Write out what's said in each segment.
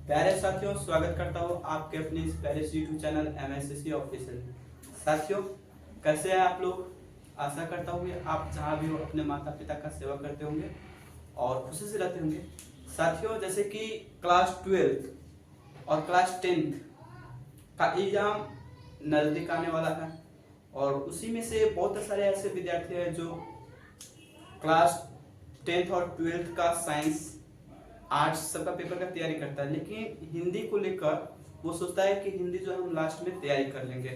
प्यारे साथियों, स्वागत करता हूँ आपके अपने इस प्यारे यूट्यूब चैनल MSCC ऑफिशियल। साथियों, कैसे हैं आप लोग? आशा करता हूँ कि आप जहाँ भी हो अपने माता पिता का सेवा करते होंगे और खुशी से रहते होंगे। साथियों, जैसे कि क्लास 12 और क्लास 10 का एग्जाम नज़दीक आने वाला है और उसी में से बहुत सारे ऐसे विद्यार्थी हैं जो क्लास 10th और 12th का साइंस आर्ट्स सबका पेपर का तैयारी करता है, लेकिन हिंदी को लेकर वो सोचता है कि हिंदी जो है हम लास्ट में तैयारी कर लेंगे।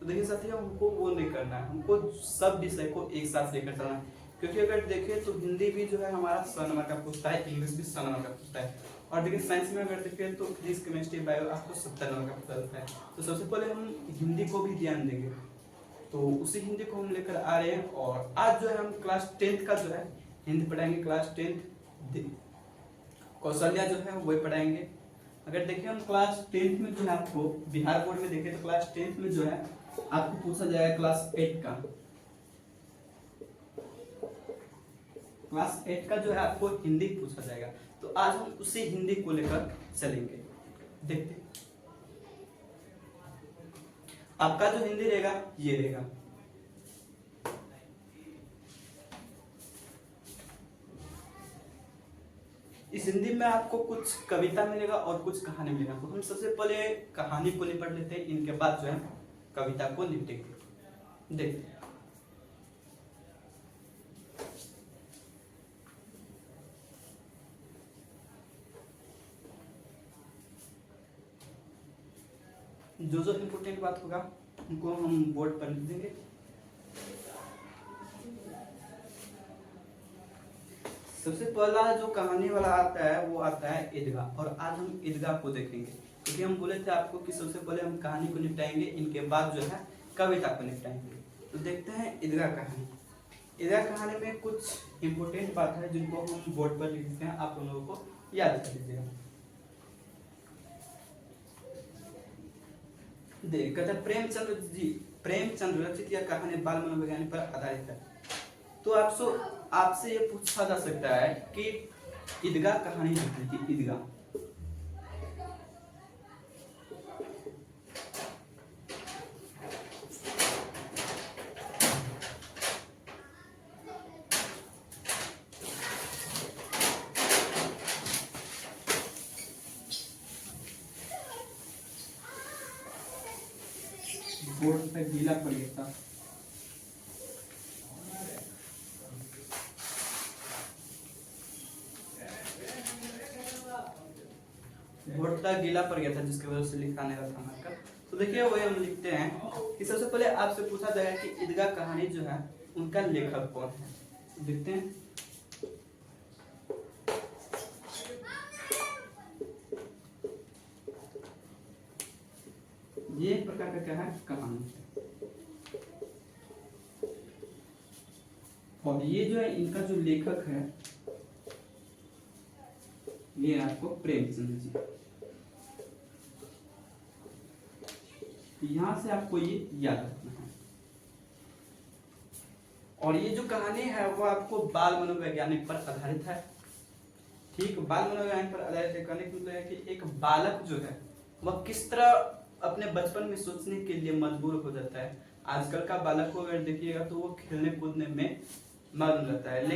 तो देखिए साथियों, हमको वो नहीं करना है, हमको सब विषय को एक साथ लेकर चलना है। क्योंकि अगर देखें तो हिंदी भी जो है हमारा 100 नंबर का पूछता है, इंग्लिश भी 100 नंबर का पूछता है। और देखिए साइंस में अगर देखें तो फिजिक्स, केमिस्ट्री, बायो आपको 70 नंबर का पूछता है। तो सबसे पहले हम हिंदी को भी ध्यान देंगे, तो उसी हिंदी को हम लेकर आ रहे हैं। और आज जो है हम क्लास 10th का जो है हिंदी पढ़ाएंगे। क्लास 10th कौशल्या जो है वही पढ़ाएंगे। अगर देखें हम क्लास 10th में जो है आपको बिहार बोर्ड में देखें तो क्लास 10th में जो है आपको पूछा जाएगा क्लास 8 का जो है आपको हिंदी पूछा जाएगा। तो आज हम उसी हिंदी को लेकर चलेंगे। देखते हैं आपका जो हिंदी रहेगा ये रहेगा। इस हिंदी में आपको कुछ कविता मिलेगा और कुछ कहानी मिलेगा। तो हम सबसे पहले कहानी को निपट लेते हैं, इनके बाद जो है कविता को निपटेंगे। देखते हैं जो जो इम्पोर्टेंट बात होगा उनको हम बोर्ड पर लिख देंगे। सबसे पहला जो कहानी वाला आता है वो आता है ईदगाह, और आज हम ईदगाह को देखेंगे। क्योंकि हम बोले थे आपको कि सबसे पहले हम कहानी को निपटाएंगे, इनके बाद जो है कविता को निपटाएंगे। तो देखते हैं ईदगाह कहानी। ईदगाह कहानी में कुछ इम्पोर्टेंट बात है जिनको हम बोर्ड पर लिख देते हैं, आप उन लोगों को याद कर लीजिएगा। देख कहते प्रेमचंद्र रचित यह कहानी बाल मनोविज्ञान पर आधारित है। तो आपसे ये पूछा जा सकता है कि ईदगाह कहानी लिखी थी। ईदगाह बोर्ड पे गीला पड़ गया था। बोर्ड का गीला पड़ गया था जिसकी वजह से लिखाने का था मार्कर। तो देखिए वही हम लिखते हैं कि सबसे पहले आपसे पूछा जाएगा कि ईदगाह कहानी जो है उनका लेखक कौन है। देखते हैं ये एक प्रकार का क्या है, कहानी। और ये जो है इनका जो लेखक है ये आपको प्रेमचंद्र जी। यहां से आपको ये याद रखना है। और ये जो कहानी है वो आपको बाल मनोवैज्ञानिक पर आधारित है। ठीक, बाल मनोवैज्ञानिक पर आधारित है। कहने का मतलब है कि एक बालक जो है वह किस तरह अपने बचपन में सोचने के लिए मजबूर हो जाता है। आजकल का बालक को अगर देखिएगा तो वो खेलने कूदने में मग्न रहता है,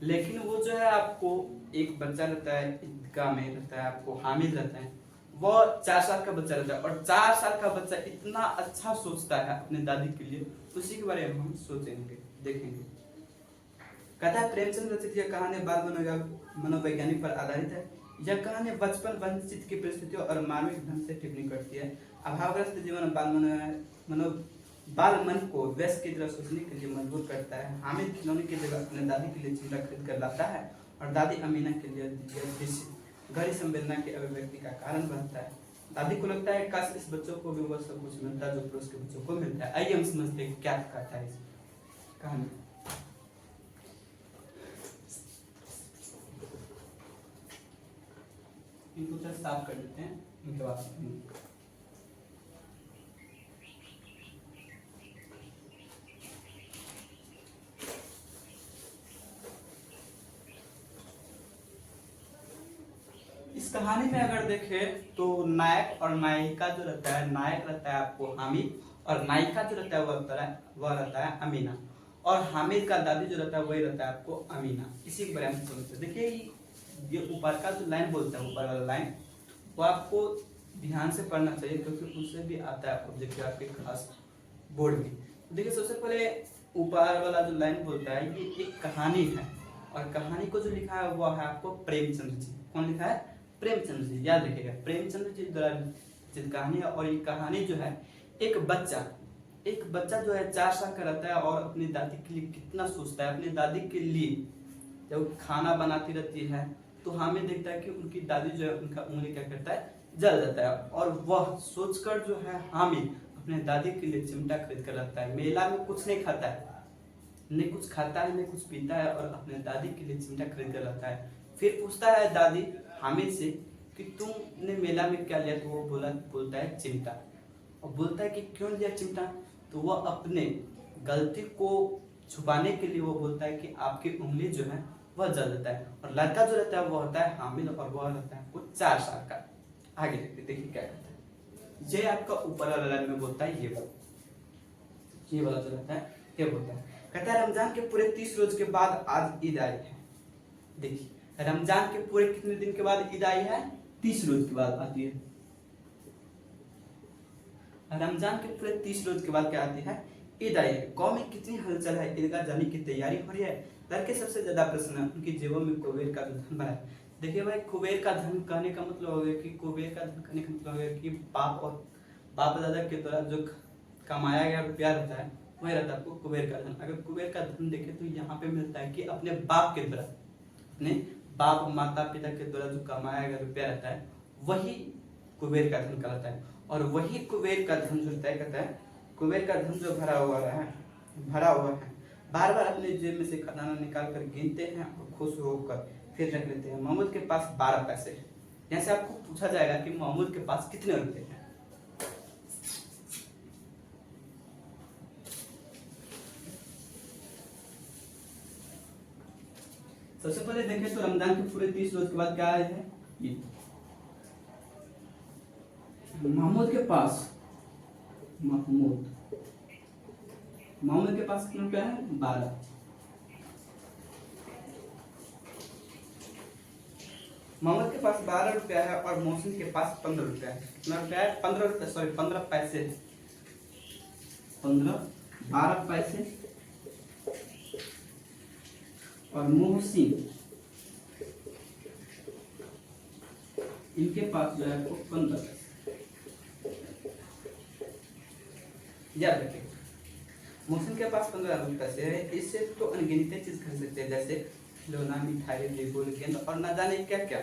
लेकिन वो जो है आपको एक बच्चा रहता है, ईदगाह में रहता है, आपको हामिद रहता है, वो 4 साल का बच्चा रहता है। और 4 साल का बच्चा इतना अच्छा सोचता है अपने दादी के लिए, उसी के बारे में हम सोचेंगे, देखेंगे। कहता है प्रेमचंद रचित यह कहानी बाल मनोवैज्ञानिक पर आधारित है। यह कहानी बचपन वंचित की परिस्थितियों और मार्मिक ढंग से टिप्पणी करती है। अभावग्रस्त जीवन बाल मन को व्यस्त की तरह सोचने के लिए मजबूर करता है। हामिद खिलौने की जगह अपने दादी के लिए चिमटा खरीद कर लाता है और दादी अमीना के लिए गहरी संवेदना की अभिव्यक्ति का कारण बनता है। दादी को लगता है काश इस बच्चों को भी वह सब कुछ मिलता जो पुरुष के बच्चों को मिलता है। आइए हम समझते हैं क्या कहता है इस कहानी। इनको थोड़ा साफ कर देते हैं, इनके बाद इस कहानी में अगर देखें तो नायक और नायिका जो रहता है, नायक रहता है आपको हामिद और नायिका जो रहता है वह रहता है अमीना। और हामिद का दादी जो रहता है वही रहता है आपको अमीना। इसी के बारे में समझते हैं। देखिए ये ऊपर का जो लाइन बोलता है, ऊपर वाला लाइन, वो आपको ध्यान से पढ़ना चाहिए क्योंकि उससे भी आता है ऑब्जेक्टिव आपके खास बोर्ड में। देखिए सबसे पहले ऊपर वाला जो लाइन बोलता है ये एक कहानी है और कहानी को जो लिखा है वो है आपको प्रेमचंद्र जी। कौन लिखा है? प्रेमचंद्र जी। याद रखिएगा प्रेमचंद्र जी द्वारा रचित कहानी है। और ये कहानी जो है एक बच्चा जो है 4 साल का रहता है और अपनी दादी के लिए कितना सोचता है। अपनी दादी के लिए जब खाना बनाती रहती है तो हमें देखता है कि उनकी दादी जो है उनका उंगली क्या करता है, जल जाता है। और वह सोचकर जो है हामिद अपने दादी के लिए चिमटा खरीद कर रखता है। मेला में कुछ नहीं खाता है, नहीं कुछ खाता है नहीं कुछ पीता है और अपने दादी के लिए चिमटा खरीद कर लाता है। फिर पूछता है दादी हामिद से कि तुमने मेला में क्या लिया? तो वो बोलता है चिमटा। और बोलता है कि क्यों लिया चिमटा? तो वह अपने गलती को छुपाने के लिए वो बोलता है कि आपकी उंगली जो है वह जल जाता है। और लड़का जो रहता है वो होता है हामिद और वह रहता है वो 4 साल का। आगे देखिए क्या करता है। ये आपका ऊपर वाला लाइन में बोलता है ये वाला जो रहता है ये बोलता है, कहता है रमजान के पूरे 30 रोज के बाद आज ईद आई है। देखिए रमजान के पूरे कितने दिन के बाद ईद आई है? 30 रोज के बाद आती है। रमजान के पूरे 30 रोज के बाद क्या आती है? ईद आई है। गाँव में कितनी हलचल है, ईदगाह जाने की तैयारी हो रही है। लड़के सबसे ज्यादा प्रश्न है उनकी जेबों में कुबेर का जो धन भरा है। देखिए भाई कुबेर का धन कहने का मतलब हो गया कि कुबेर का धन कहने का मतलब हो गया कि बाप दादा के द्वारा जो कमाया गया रुपया रहता है वही रहता है आपको कुबेर का धन। अगर कुबेर का धन देखे तो यहाँ पे मिलता है कि अपने बाप के द्वारा, अपने बाप माता पिता के द्वारा जो कमाया गया रुपया रहता है वही कुबेर का धन कहलाता है। और वही कुबेर का धन जो रहता है, कहता है कुबेर का धन जो भरा हुआ है बार बार अपने जेब में से खजाना निकाल कर गिनते हैं और खुश होकर फिर रख लेते हैं। महमूद के पास 12 पैसे हैं। यहाँ से आपको पूछा जाएगा कि महमूद के पास कितने रुपए हैं। सबसे पहले देखें तो रमजान के पूरे 30 रोज के बाद क्या आया है? महमूद के पास कितने रुपया है? 12। महमूद के पास 12 रुपया है और मोहसिन के पास 15 रुपया है। कितना रुपया है? 15 रुपया, सॉरी 15 पैसे। 12 पैसे और मोहसिन इनके पास जो है आपको 15 पैसे। याद रखिए मोहसिन के पास 15 पैसे है। इससे तो अनगिनत चीज खरीद सकते हैं जैसे खिलौना, मिठाई, लेगो, गेंद और न जाने क्या क्या।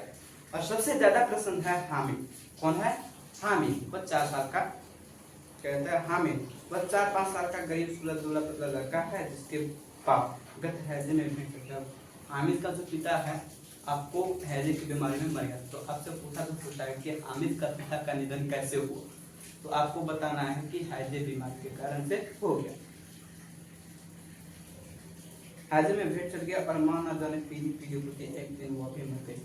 और सबसे ज्यादा पसंद है हामिद। कौन है? हामिद। वह 4 साल का, कहता है हामिद वह 4-5 साल का गरीब सूरत दूल्हा पतला लड़का है जिसके बाप गत हैजे में भेंट करता है। हामिद का जो पिता है आपको हैजे की बीमारी में मर गया। तो आपसे पूछा है कि हामिद का पिता का निधन कैसे हुआ? तो आपको बताना है कि हैजे बीमारी के कारण से हो गया। हैजे में भेंट चढ़ गया और मां न जाने पीली होती एक दिन वो भी मर गई।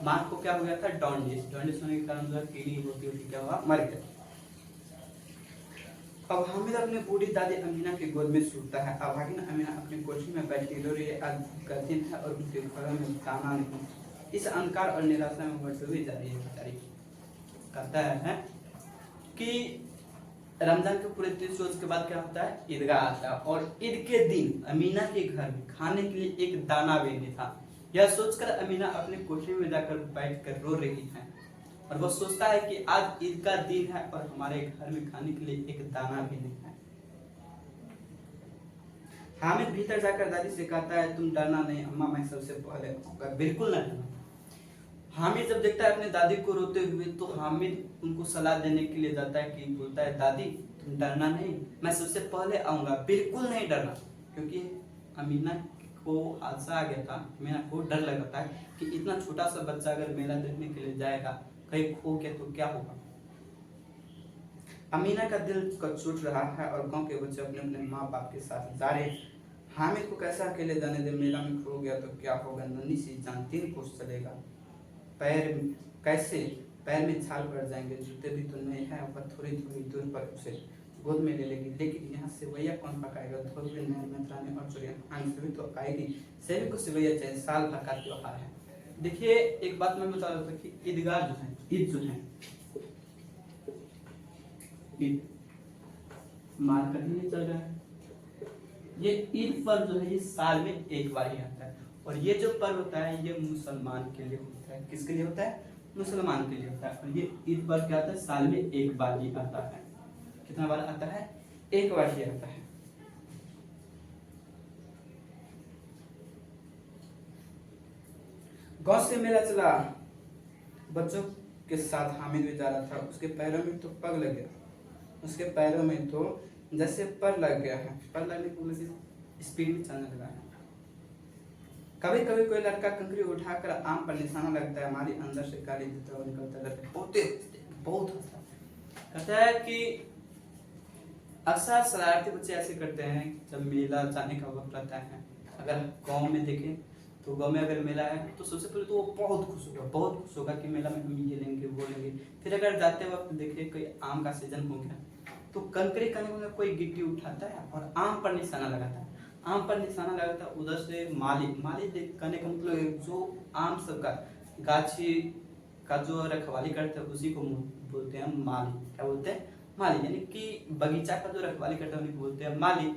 मां को क्या हो गया था? जॉन्डिस होने के कारण जो पीली होती क्या हुआ? मर गया। अब हामिद अपने बूढ़ी दादी अमीना की गोद में सूता है। अभागिन अमीना अपनी कोठी में बैठी रो रही है दिन है और उनके घर में दाना नहीं। इस अंधकार और निराशा में बढ़ते हुए जा रही है बेचारी। कहता है कि रमजान के पूरे 30 रोज के बाद क्या होता है? ईदगाह आता है। और ईद के दिन अमीना के घर में खाने के लिए एक दाना भी नहीं था। यह सोचकर अमीना अपने कोठरी में जाकर बैठ कर रो रही है और वह सोचता है कि आज ईद का दिन है और हमारे घर में खाने के लिए एक दाना भी नहीं है। हामिद भीतर जाकर दादी से कहता है तुम डरना नहीं अम्मा, मैं सबसे पहले आऊंगा। बिल्कुल नहीं डरना। हामिद जब देखता है अपने दादी को रोते हुए तो हामिद उनको सलाह देने के लिए जाता है कि बोलता है दादी तुम डरना नहीं, मैं सबसे पहले आऊंगा। बिल्कुल नहीं डरना। क्योंकि अमीना को हादसा आ गया था। अमीना को डर लगता है कि इतना छोटा सा बच्चा अगर मेला देखने के लिए जाएगा कहीं खो गया तो क्या होगा। अमीना का दिल छूट रहा है और गांव के बच्चे अपने अपने माँ बाप के साथ जा रहे। हामिद को कैसा अकेले जाने दे? मेला में खो गया तो क्या होगा? नन्ही सी जान 3 कोस चलेगा, पैर कैसे पैर में छाल पड़ जाएंगे, जूते भी तो नहीं है, और थोड़ी थोड़ी दूर पर उसे गोद में ले लेगी। लेकिन यहाँ सेवैया कौन पकाएगा, धोबी नैन और सूर्यकांत से भी तो आएगी, सभी को सेवैया चाहिए, साल भर का त्योहार है। देखिए एक बात मैं बता रहा था कि ईदगाह जो है, ईद जो है, ईद मार्केट में चल रहा है, ये ईद पर्व जो है ये साल में एक बार ही आता है। और ये जो पर्व होता है ये मुसलमान के लिए होता है। किसके लिए होता है, मुसलमान के लिए होता है। और ये ईद पर्व क्या आता है, साल में एक बार ही आता है। कितना बार आता है, एक बार ही आता है। गांव से मेला चला, बच्चों के साथ हामिद भी जा रहा था, उसके पैरों में तो पग लग गया, उसके पैरों में तो जैसे पर लग गया है, पर लगने की वजह से स्पीड में चलने लगा है। कभी कभी कोई लड़का कंकरी उठाकर आम पर निशाना लगता है, हमारी अंदर से गाली देता हुआ निकलता है, बहुत हंसता है। कहता है कि अक्सर शरारती बच्चे ऐसे करते हैं जब मेला जाने का वक्त रहता है। अगर गांव में देखें तो गांव में अगर मेला है तो सबसे पहले तो वो बहुत खुश होगा कि मेला में हम ये लेंगे वो लेंगे। फिर अगर जाते वक्त देखे कोई आम का सीजन हो गया तो कंकरी करने में कोई गिट्टी उठाता है और आम पर निशाना लगाता है। आम पर निशाना लगाता है, उधर से माली करने का मतलब जो आम सबका गाछी का जो रखवाली करते हैं उसी को बोलते हैं माली। क्या बोलते हैं, माली। यानी कि बगीचा का जो रखवाली करता है उन्हीं को बोलते हैं माली।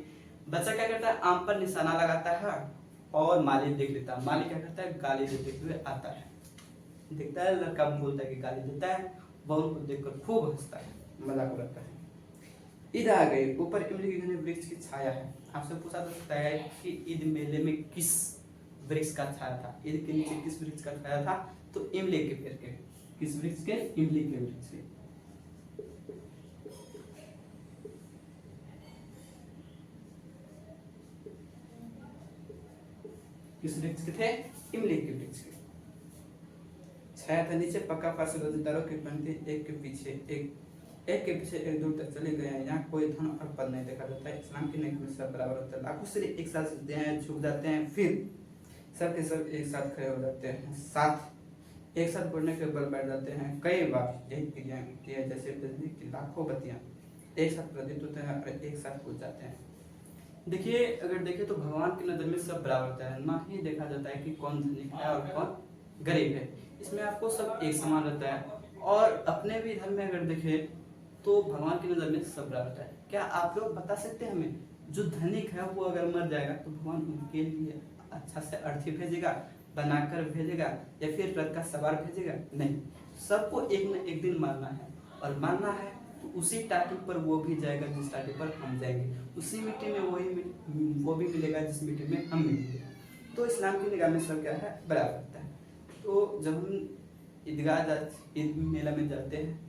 बच्चा क्या करता है, आम पर निशाना लगाता है और माली देख लेता है। माली क्या करता है, गाली देते हुए आता है, देखता है लड़का बोलता है कि गाली देता है, वह उनको देखकर खूब हंसता है, मजाक उड़ाता है। ईद आ गई, ऊपर इमली के घने वृक्ष की छाया है। आपसे पूछा जा सकता है कि ईद मेले में किस वृक्ष का छाया था, ईद के नीचे किस वृक्ष का छाया था, तो इमली के पेड़ के। किस वृक्ष के, इमली के वृक्ष के। किस वृक्ष के थे, इमली के वृक्ष के। छाया था नीचे पक्का फर्श, रोजेदारों की पंक्ति एक के पीछे एक दूर तक चले गए हैं। यहाँ कोई धन और पद नहीं देखा जाता है। इस्लाम की नेक में सब बराबर होता है। लाखों से एक साथ सीखते हैं, झुक जाते हैं, फिर सब के सब एक साथ खड़े हो जाते हैं, साथ एक साथ बढ़ने के बल बैठ जाते हैं। कई बार यही क्रिया है जैसे बिजली की लाखों बत्तियां एक साथ प्रदीप्त होते हैं और एक साथ बुझ जाते हैं। देखिए अगर देखें तो भगवान की नजर में सब बराबर होता है, ना ही देखा जाता है कि कौन धनिक है और कौन गरीब है। इसमें आपको सब एक समान रहता है। और अपने भी धर्म में अगर देखें तो भगवान की नजर में सब बराबर होता है। क्या आप लोग बता सकते हैं हमें, जो धनिक है वो अगर मर जाएगा तो भगवान उनके लिए अच्छा से अर्थी भेजेगा, बनाकर भेजेगा, या फिर रथ का सवार भेजेगा? नहीं, सबको एक न एक दिन मरना है, और मरना है तो उसी टाटी पर वो भी जाएगा जिस टाटी पर हम जाएंगे, उसी मिट्टी में वो भी मिलेगा जिस मिट्टी में हम मिलेंगे। तो इस्लाम की निगाह में सब क्या है, बराबर होता है। तो जब हम ईदगाह ईद मेला में जाते हैं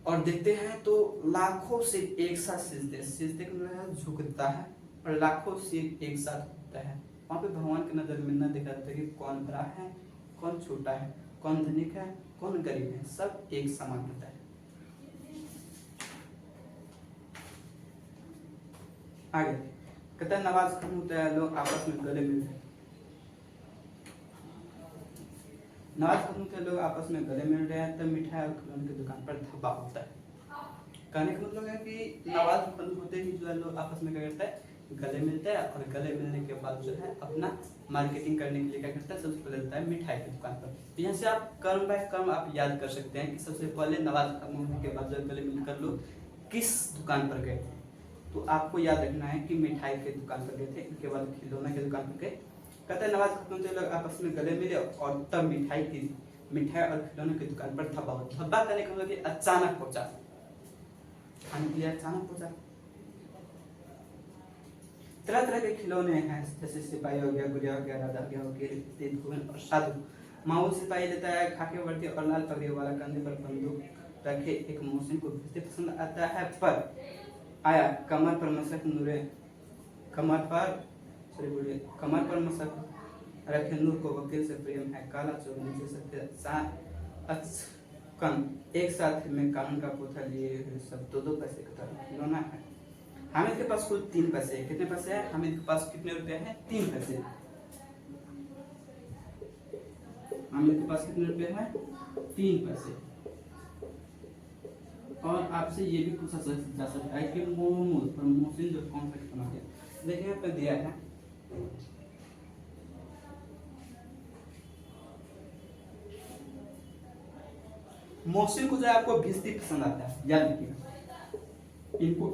और देखते हैं तो लाखों सिर एक साथ सिजदे का मतलब झुकता है, और लाखों सिर एक साथ होता है। वहाँ पे भगवान की नजर में न देखा जाता है कि कौन बड़ा है, कौन छोटा है, कौन धनिक है, कौन गरीब है, सब एक समान होता है। आगे कहता है नमाज खत्म होता है, लोग आपस में गले मिलते हैं। नमाज खत्म होता है, लोग आपस में गले मिल रहे हैं, तब मिठाई और खिलौने की दुकान पर धब्बा होता है। कहने का मतलब है कि नमाज खत्म होते ही जो है लोग आपस में क्या करता है, गले मिलते हैं, और गले मिलने के बाद जो है अपना मार्केटिंग करने के लिए क्या करता है, सबसे पहले जाता है मिठाई की दुकान पर। यहाँ से आप कर्म बाय कर्म आप याद कर सकते हैं कि सबसे पहले नमाज खत्म होने के बाद जो गले मिलकर लोग किस दुकान पर गए। तो आपको याद रखना है कि मिठाई की दुकान पर गए थे, इनके बाद खिलौने की दुकान पर गए। कहते हैं नमाज खत्म होते लोग आपस में गले मिले और तब मिठाई और खिलौने की दुकान पर धब्बा हुआ। धब्बा करने का मतलब कि अचानक पहुंचा, खाने के लिए अचानक पहुंचा। तरह तरह के खिलौने हैं, जैसे सिपाही हो गया, गुड़िया हो गया, राधा हो गया, और साधु। माहौल सिपाही लेता है खाके वर्दी और लाल पगड़ी वाला, कंधे पर बंदूक रखे एक मोहसिन को भेजते पसंद आता है, पर आया कमर पर मशक नूरे, कमर पर मशक रखे नूर को वकील से प्रेम है, काला चोर नीचे सत्य कन एक साथ में कानून का पोथा लिए हुए सब दो पैसे का खिलौना है। हामिद के पास कुल 3 पैसे। कितने पैसे हैं हामिद के पास, कितने रुपए हैं, 3 पैसे। आमिर के पास कितने रुपए है? 3 पैसे। और आपसे ये भी पूछा जा सकता है कि मोहम्मद और मोहसिन जो कौन सा कितना है? देखिए यहाँ पे दिया है मोहसिन को जो है आपको भिस्ती पसंद आता है, याद रखिएगा इनको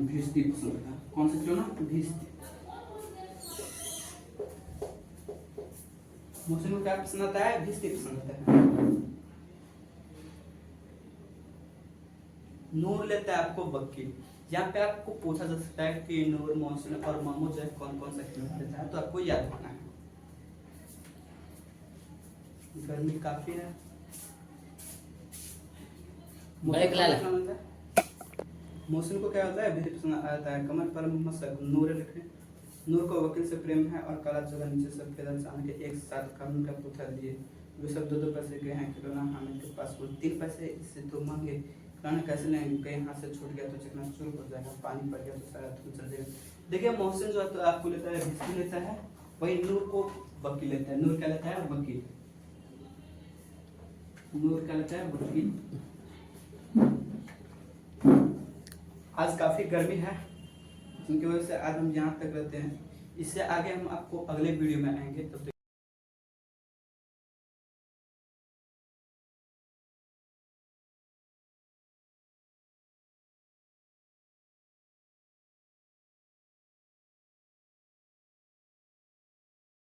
भिस्ती पसंद आता है। कौन सा खिलौना? भिस्ती। मोहसिन को क्या पसंद आता है? भिस्ती पसंद आता है। नूर लेता है आपको वकील। यहाँ पे आपको पूछा जा सकता है कि नूर, मोहसिन और महमूद जो है कौन कौन सा खिलौना लेता है, तो आपको याद रखना है। गर्मी काफी है। मोहसिन को क्या होता है? भिस्ती पसंद आता है। कमर पर मसक नूर लिखे। नूर को वकील से प्रेम है और काला जगह नीचे सब फेदर चांद के एक साथ कानून का पुतला दिए। वे सब 2-2 पैसे के हैं। खिलौना हामिद के पास कुल 3 पैसे, इससे तो मांगे। खिलौना कैसे लेंगे? कहीं हाथ से छूट गया तो चिकना चूर हो जाएगा, पानी पड़ गया तो सारा धूल चल जाएगा। देखिए मोहसिन जो है तो आपको लेता है भिस्ती लेता है, वही नूर को वकील लेता है। नूर क्या लेता है? वकील। नूर क्या लेता है? वकील। आज काफी गर्मी है जिनकी वजह से आज हम यहाँ तक रहते हैं। इससे आगे हम आपको अगले वीडियो में आएंगे, तब तक